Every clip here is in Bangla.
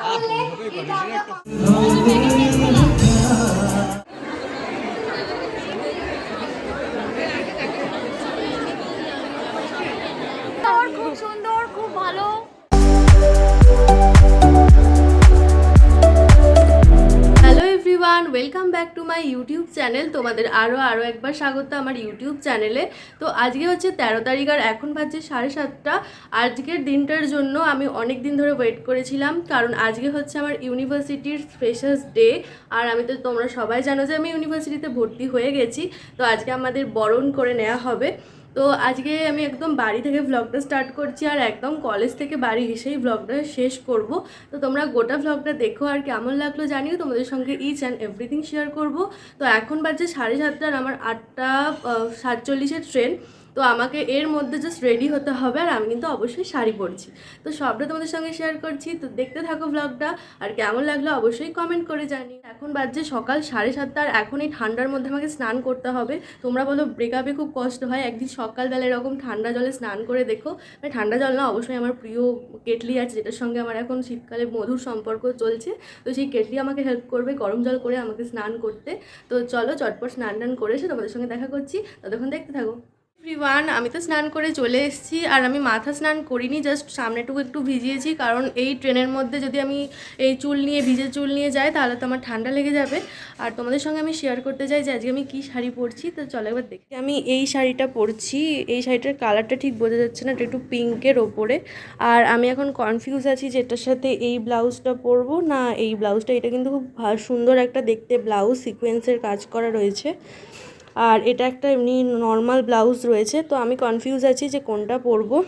খুব সুন্দর, খুব ভালো। Hello everyone, welcome back to my YouTube channel. তোমাদের আরও একবার স্বাগত আমার ইউটিউব চ্যানেলে। তো আজকে হচ্ছে 13 তারিখ আর এখন বাজছে 7:30। আজকের দিনটার জন্য আমি অনেক দিন ধরে ওয়েট করেছিলাম, কারণ আজকে হচ্ছে আমার ইউনিভার্সিটির ফ্রেশার্স ডে। আর আমি তো তোমরা সবাই জানো যে আমি ইউনিভার্সিটিতে ভর্তি হয়ে গেছি। তো আজকে আমাদের বরণ করে নেওয়া হবে। তো আজকে আমি একদম বাড়ি থেকে ভ্লগটা স্টার্ট করছি আর একদম কলেজ থেকে বাড়ি এসেই ভ্লগটা শেষ করব। তো তোমরা গোটা ভ্লগটা দেখো আর কেমন লাগলো জানিও, তোমাদের সঙ্গে ইচ অ্যান্ড এভরিথিং শেয়ার করব। তো এখন বাজছে 7:30 আর আমার 8:47-এর ট্রেন। তো আমাকে এর মধ্যে জাস্ট রেডি হতে হবে আর আমি কিন্তু অবশ্যই শাড়ি পরছি। তো সবটা তোমাদের সঙ্গে শেয়ার করছি, তো দেখতে থাকো ভ্লগটা। আর কেমন লাগলো অবশ্যই কমেন্ট করে জানিও। এখন বাজছে সকাল 7:30 আর এখন এই ঠান্ডার মধ্যে আমাকে স্নান করতে হবে। তোমরা বলো ব্রেকআপে খুব কষ্ট হয়, একদিন সকালবেলা এরকম ঠান্ডা জলে স্নান করে দেখো। মানে ঠান্ডা জল না, অবশ্যই আমার প্রিয় কেটলি আছে যেটার সঙ্গে আমার এখন শীতকালে মধুর সম্পর্ক চলছে। তো সেই কেটলি আমাকে হেল্প করবে গরম জল করে আমাকে স্নান করতে। তো চলো চটপট স্নান টান করে এসে তোমাদের সঙ্গে দেখা করছি, ততক্ষণ দেখতে থাকো। এভরিওয়ান, আমি তো স্নান করে চলে এসেছি আর আমি মাথা স্নান করিনি, জাস্ট সামনেটুকু একটু ভিজিয়েছি, কারণ এই ট্রেনের মধ্যে যদি আমি এই ভিজে চুল নিয়ে যাই তাহলে তো আমার ঠান্ডা লেগে যাবে। আর তোমাদের সঙ্গে আমি শেয়ার করতে চাই যে আজকে আমি কী শাড়ি পরছি। তো চলো একবার দেখি। আমি এই শাড়িটা পরছি, এই শাড়িটার কালারটা ঠিক বোঝা যাচ্ছে না, এটা একটু পিঙ্কের ওপরে। আর আমি এখন কনফিউজ আছি যে এটার সাথে এই ব্লাউজটা পরবো না এই ব্লাউজটা। এটা কিন্তু খুব সুন্দর একটা দেখতে ব্লাউজ, সিকোয়েন্সের কাজ করা রয়েছে। আর এটা একটা এমনি নর্মাল ব্লাউজ রয়েছে। তো আমি কনফিউজ আছি যে কোনটা পরবো।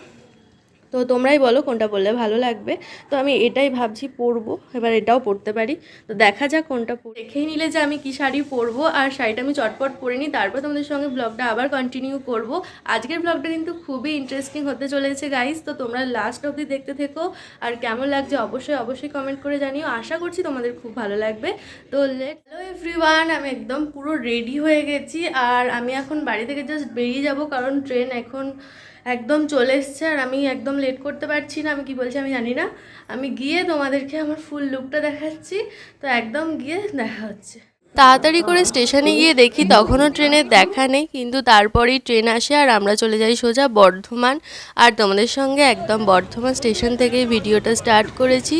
তো তোমরাই বলো কোনটা পরলে ভালো লাগবে। তো আমি এটাই ভাবছি পরবো, এবার এটাও পরতে পারি। তো দেখা যাক কোনটা দেখেই নিলে যে আমি কি শাড়ি পরবো। আর শাড়িটা আমি চটপট পরে নিই, তারপর তোমাদের সঙ্গে ব্লগটা আবার কন্টিনিউ করব। আজকের ব্লগটা কিন্তু খুবই ইন্টারেস্টিং হতে চলেছে গাইস, তো তোমরা লাস্ট অবধি দেখতে থেকো। আর কেমন লাগছে অবশ্যই কমেন্ট করে জানিও, আশা করছি তোমাদের খুব ভালো লাগবে। তো হ্যালো এভরিওয়ান, আমি একদম পুরো রেডি হয়ে গেছি আর আমি এখন বাড়ি থেকে জাস্ট বেরিয়ে যাব, কারণ ট্রেন এখন একদম চলে এসছে আর আমি একদম লেট করতে পারছি না। আমি কি বলছি আমি জানি না, আমি গিয়ে তোমাদেরকে আমার ফুল লুকটা দেখাচ্ছি। তো একদম গিয়ে দেখা হচ্ছে। তাড়াতাড়ি করে স্টেশনে গিয়ে দেখি তখনও ট্রেনের দেখা নেই, কিন্তু তারপরেই ট্রেন আসে আর আমরা চলে যাই সোজা বর্ধমান। আর তোমাদের সঙ্গে একদম বর্ধমান স্টেশন থেকেই ভিডিওটা স্টার্ট করেছি।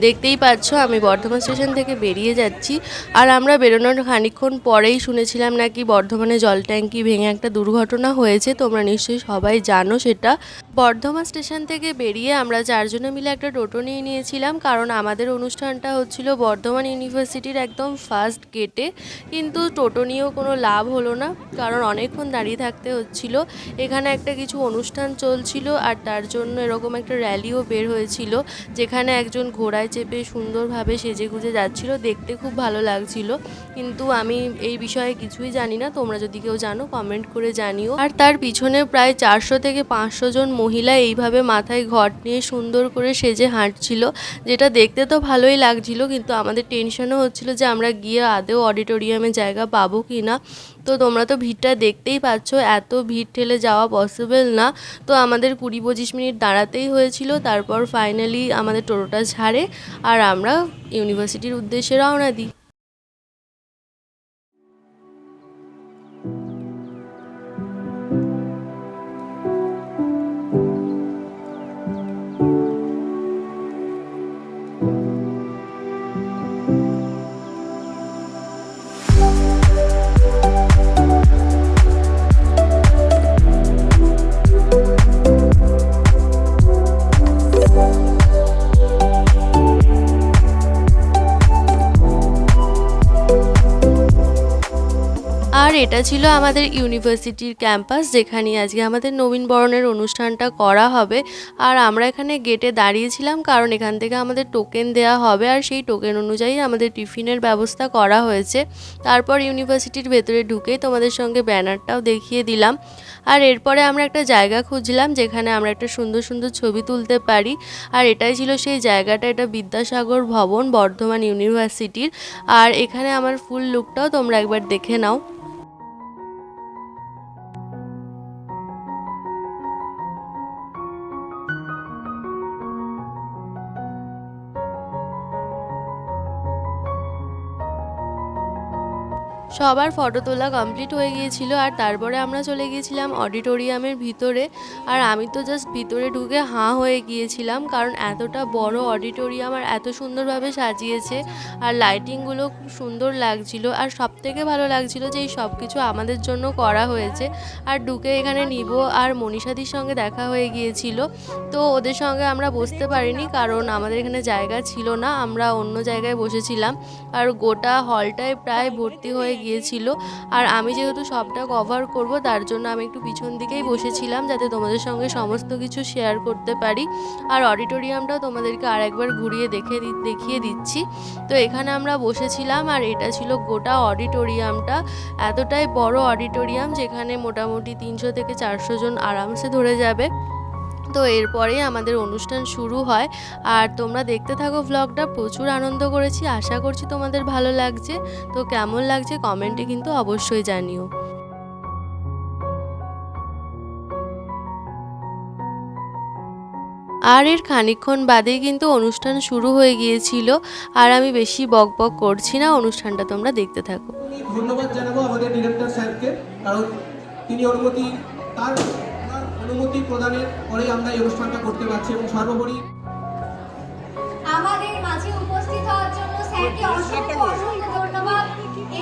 দেখতেই পাচ্ছ আমি বর্ধমান স্টেশন থেকে বেরিয়ে যাচ্ছি। আর আমরা বেরোনোর খানিকক্ষণ পরেই শুনেছিলাম নাকি বর্ধমানে জল ট্যাঙ্কি ভেঙে একটা দুর্ঘটনা হয়েছে, তোমরা নিশ্চয়ই সবাই জানো সেটা। বর্ধমান স্টেশন থেকে বেরিয়ে আমরা 4 জনে মিলে একটা টোটো নিয়ে নিয়েছিলাম, কারণ আমাদের অনুষ্ঠানটা হচ্ছিল বর্ধমান ইউনিভার্সিটির একদম ফার্স্ট গেটে। কিন্তু টোটো নিয়েও কোনো লাভ হলো না, কারণ অনেকক্ষণ দাঁড়িয়ে থাকতে হচ্ছিল। এখানে একটা কিছু অনুষ্ঠান চলছিল আর তার জন্য এরকম একটা র্যালিও বের হয়েছিল, যেখানে একজন ঘোড়ায় চেপে সুন্দরভাবে সেজেগুজে যাচ্ছিল, দেখতে খুব ভালো লাগছিল। কিন্তু আমি এই বিষয়ে কিছুই জানি না, তোমরা যদি কেউ জানো কমেন্ট করে জানিও। আর তার পিছনে প্রায় 400 থেকে 500 জন মহিলা এইভাবে মাথায় ঘট নিয়ে সুন্দর করে সেজে হাঁটছিল, যেটা দেখতে তো ভালোই লাগছিল, কিন্তু আমাদের টেনশনও হচ্ছিল যে আমরা গিয়ে আদৌ অডিটোরিয়ামে জায়গা পাবো কি না। তো তোমরা তো ভিড়টা দেখতেই পাচ্ছ, এত ভিড় ঠেলে যাওয়া পসিবল না। তো আমাদের 20-25 মিনিট দাঁড়াতেই হয়েছিল, তারপর ফাইনালি আমাদের টোটোটা ছাড়ে আর আমরা ইউনিভার্সিটির উদ্দেশ্যে রওনা দিই। আর এটা ছিল আমাদের ইউনিভার্সিটির ক্যাম্পাস, যেখানে আজকে আমাদের নবীনবরণের অনুষ্ঠানটা করা হবে। আর আমরা এখানে গেটে দাঁড়িয়েছিলাম, কারণ এখান থেকে আমাদের টোকেন দেওয়া হবে আর সেই টোকেন অনুযায়ী আমাদের টিফিনের ব্যবস্থা করা হয়েছে। তারপর ইউনিভার্সিটির ভেতরে ঢুকেই তোমাদের সঙ্গে ব্যানারটাও দেখিয়ে দিলাম। আর এরপরে আমরা একটা জায়গা খুঁজলাম যেখানে আমরা একটা সুন্দর সুন্দর ছবি তুলতে পারি। আর এটাই ছিল সেই জায়গাটা, এটা বিদ্যাসাগর ভবন বর্ধমান ইউনিভার্সিটির। আর এখানে আমার ফুল লুকটাও তোমরা একবার দেখে নাও। সবার ফটো তোলা কমপ্লিট হয়ে গিয়েছিল আর তারপরে আমরা চলে গিয়েছিলাম অডিটোরিয়ামের ভিতরে। আর আমি তো জাস্ট ভিতরে ঢুকে হাঁ হয়ে গিয়েছিলাম, কারণ এতটা বড় অডিটোরিয়াম আর এত সুন্দরভাবে সাজিয়েছে আর লাইটিংগুলো খুব সুন্দর লাগছিল। আর সবথেকে ভালো লাগছিল যে এই সব কিছু আমাদের জন্য করা হয়েছে। আর ঢুকে এখানে নিবো আর মনীষাদির সঙ্গে দেখা হয়ে গিয়েছিল, তো ওদের সঙ্গে আমরা বসতে পারিনি কারণ আমাদের এখানে জায়গা ছিল না, আমরা অন্য জায়গায় বসেছিলাম। আর গোটা হলটায় প্রায় ভর্তি হয়ে গিয়েছিল। আর আমি যেহেতু সবটা কভার করব তার জন্য আমি একটু পিছন দিকেই বসেছিলাম, যাতে তোমাদের সঙ্গে সমস্ত কিছু শেয়ার করতে পারি। আর অডিটোরিয়ামটাও তোমাদেরকে আরেকবার ঘুরিয়ে দেখিয়ে দিচ্ছি। তো এখানে আমরা বসেছিলাম আর এটা ছিল গোটা অডিটোরিয়ামটা। এতটাই বড় অডিটোরিয়াম যেখানে মোটামুটি 300 থেকে 400 জন আরামসে ধরে যাবে। তো এরপরেই আমাদের অনুষ্ঠান শুরু হয় আর তোমরা দেখতে থাকো ভ্লগটা। প্রচুর আনন্দ করেছি, আশা করছি তোমাদের ভালো লাগছে। তো কেমন লাগছে কমেন্টে কিন্তু অবশ্যই জানিও। আর এর খানিকক্ষণ বাদেই কিন্তু অনুষ্ঠান শুরু হয়ে গিয়েছিল। আর আমি বেশি বকবক করছি না, অনুষ্ঠানটা তোমরা দেখতে থাকো। ধন্যবাদ জানাবো আমাদের ডিরেক্টর স্যারকে, কারণ তিনি তার অনুমতি প্রদানের পরেই আমরা এই অনুষ্ঠানটা করতে পারছি। এবং সর্বোপরি আমাদের মাঝে উপস্থিত হওয়ার জন্য স্যারকে অসংখ্য ধন্যবাদ।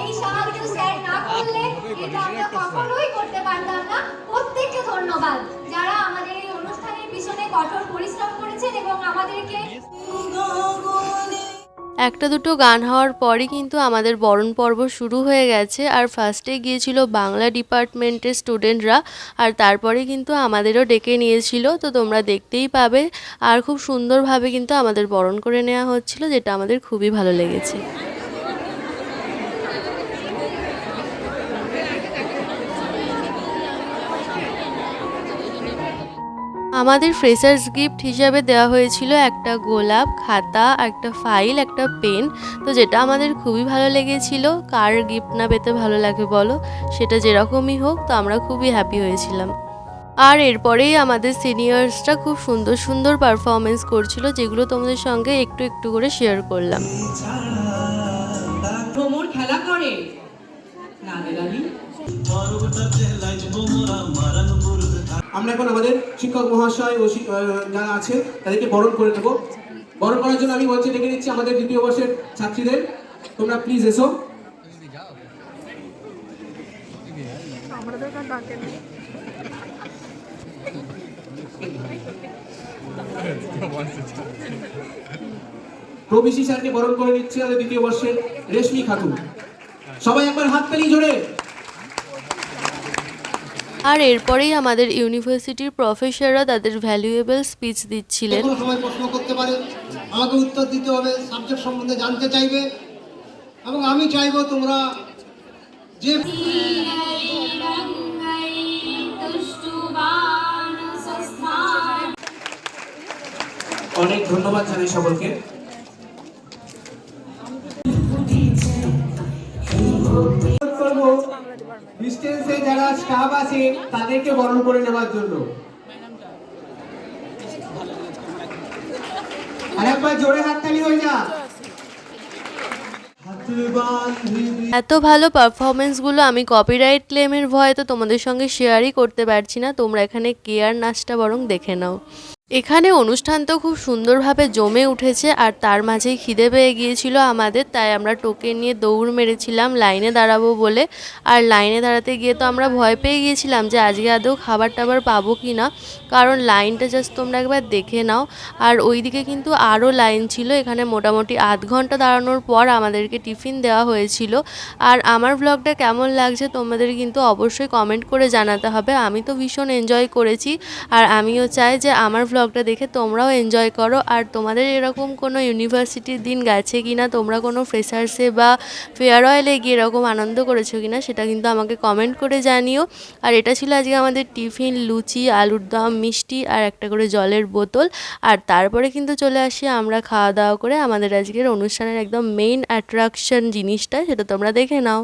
এই সাহায্য স্যার না করলে এটা আমরা কখনোই করতে পারতাম না। প্রত্যেককে ধন্যবাদ যারা আমাদের এই অনুষ্ঠানের পিছনে কঠোর পরিশ্রম করেছেন এবং আমাদেরকে একটা দুটো গান হওয়ার পরই কিন্তু আমাদের বরণ পর্ব শুরু হয়ে গেছে। আর ফার্স্টে গিয়েছিল বাংলা ডিপার্টমেন্টের স্টুডেন্টরা আর তারপরে কিন্তু আমাদেরও ডেকে নিয়েছিল, তো তোমরা দেখতেই পাবে। আর খুব সুন্দরভাবে কিন্তু আমাদের বরণ করে নেওয়া হচ্ছিল, যেটা আমাদের খুবই ভালো লেগেছে। আমাদের ফ্রেশার্স গিফট হিসাবে দেওয়া হয়েছিল একটা গোলাপ, খাতা, একটা ফাইল, একটা পেন। তো যেটা আমাদের খুবই ভালো লেগেছিল। কার গিফট না পেতে ভালো লাগে বলো, সেটা যেরকমই হোক, তো আমরা খুবই হ্যাপি হয়েছিলাম। আর এরপরেই আমাদের সিনিয়র্সরা খুব সুন্দর সুন্দর পারফরমেন্স করছিল, যেগুলো তোমাদের সঙ্গে একটু একটু করে শেয়ার করলাম। ভ্রমণ খেলা করে না দেরানি। আমরা এখন আমাদের শিক্ষক মহাশয় ও যারা আছে তাদেরকে বরণ করে নেব। বরণ করার জন্য আমি মঞ্চে ডেকে নিচ্ছি আমাদের দ্বিতীয় বর্ষের ছাত্রীদের। তোমরা প্লিজ এসো। প্রবিশি স্যারকে বরণ করে নিচ্ছে আমাদের দ্বিতীয় বর্ষের রেশমি খাতুন। সবাই একবার হাত তালি জোরে। আর এরপরেই আমাদের ইউনিভার্সিটির প্রফেসররা তাদের ভ্যালুয়েবল স্পিচ দিচ্ছিলেন। সবাই প্রশ্ন করতে পারে, আমাকে উত্তর দিতে হবে, সাবজেক্ট সম্বন্ধে জানতে চাইবে এবং আমি চাইবো তোমরা যে অনেক ধন্যবাদ জানাই সকলকে। ডিস্টেন্সে যারা স্টাফ আছে তাদেরকে বরণ করে নেওয়ার জন্য। আর একবার জোরে হাততালি হয়ে যা। এত ভালো পারফরমেন্সগুলো আমি কপিরাইট ক্লেমের ভয়ে তো তোমাদের সঙ্গে শেয়ারই করতে পারছি না। তোমরা এখানে কেয়ার নাচটা বরং দেখে নাও। এখানে অনুষ্ঠান তো খুব সুন্দরভাবে জমে উঠেছে আর তার মাঝেই খিদে পেয়ে গিয়েছিল আমাদের, তাই আমরা টোকেন নিয়ে দৌড় মেরেছিলাম লাইনে দাঁড়াবো বলে। আর লাইনে দাঁড়াতে গিয়ে তো আমরা ভয় পেয়ে গিয়েছিলাম যে আজকে আদৌ খাবার টাবার পাবো কি না, কারণ লাইনটা জাস্ট তোমরা একবার দেখে নাও। আর ওইদিকে কিন্তু আরও লাইন ছিল। এখানে মোটামুটি আধ ঘন্টা দাঁড়ানোর পর আমাদেরকে টিফিন দেওয়া হয়েছিল। আর আমার ব্লগটা কেমন লাগছে তোমাদের কিন্তু অবশ্যই কমেন্ট করে জানাতে হবে। আমি তো ভীষণ এনজয় করেছি আর আমিও চাই যে আমার ব্লগটা দেখে তোমরাও এনজয় করো। আর তোমাদের এরকম কোনো ইউনিভার্সিটির দিন গেছে কিনা, তোমরা কোনো ফ্রেশার্সে বা ফেয়ারওয়েলে গিয়ে এরকম আনন্দ করেছো কিনা, সেটা কিন্তু আমাকে কমেন্ট করে জানিও। আর এটা ছিল আজকে আমাদের টিফিন, লুচি, আলুর দম, মিষ্টি আর একটা করে জলের বোতল। আর তারপরে কিন্তু চলে আসি আমরা খাওয়া দাওয়া করে। আমাদের আজকের অনুষ্ঠানের একদম মেইন অ্যাট্রাকশন জিনিসটা, সেটা তোমরা দেখে নাও।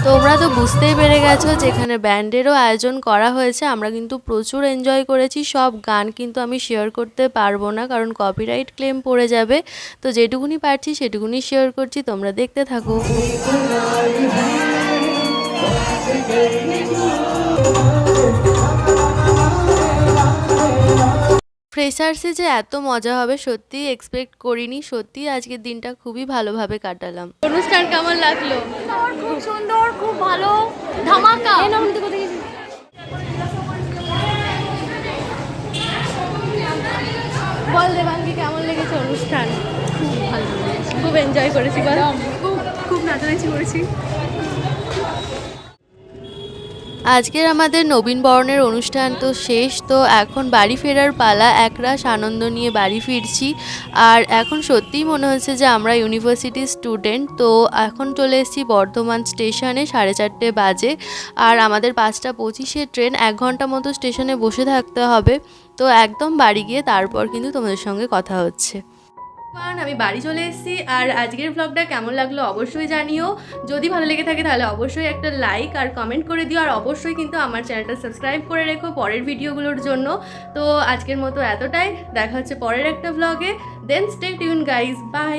তোমরা তো বুঝতেই পেরে গেছো যেখানে ব্যান্ডেরও আয়োজন করা হয়েছে। আমরা কিন্তু প্রচুর এনজয় করেছি। সব গান কিন্তু আমি শেয়ার করতে পারবো না, কারণ কপিরাইট ক্লেম পড়ে যাবে। তো যেটুকুনি পারছি সেটুকুনি শেয়ার করছি, তোমরা দেখতে থাকো। ফ্রেশার্সে যে এত মজা হবে সত্যি এক্সপেক্ট করিনি, সত্যি আজকের দিনটা খুবই ভালোভাবে কাটালাম। অনুষ্ঠান কেমন লাগলো? খুব সুন্দর, খুব ভালো, ধামাকা। বল দেবাঙ্গি কেমন লেগেছে অনুষ্ঠান? খুব ভালো লেগেছে, খুব এনজয় করেছি, বল। খুব নাচানাচি করেছি। আজকের আমাদের নবীনবরণের অনুষ্ঠান তো শেষ, তো এখন বাড়ি ফেরার পালা। একরাশ আনন্দ নিয়ে বাড়ি ফিরছি, আর এখন সত্যিই মনে হচ্ছে যে আমরা ইউনিভার্সিটির স্টুডেন্ট। তো এখন চলে এসেছি বর্ধমান স্টেশনে, 4:30 বাজে, আর আমাদের 5:25 ট্রেন। 1 ঘন্টা মতো স্টেশনে বসে থাকতে হবে। তো একদম বাড়ি গিয়ে তারপর কিন্তু তোমাদের সঙ্গে কথা হচ্ছে। আমি বাড়ি চলে এসেছি, আর আজকের ব্লগটা কেমন লাগলো অবশ্যই জানিও। যদি ভালো লেগে থাকে তাহলে অবশ্যই একটা লাইক আর কমেন্ট করে দিও, আর অবশ্যই কিন্তু আমার চ্যানেলটা সাবস্ক্রাইব করে রেখো পরের ভিডিওগুলোর জন্য। তো আজকের মতো এতটাই, দেখা হচ্ছে পরের একটা ব্লগে। Then stay tune guys, by.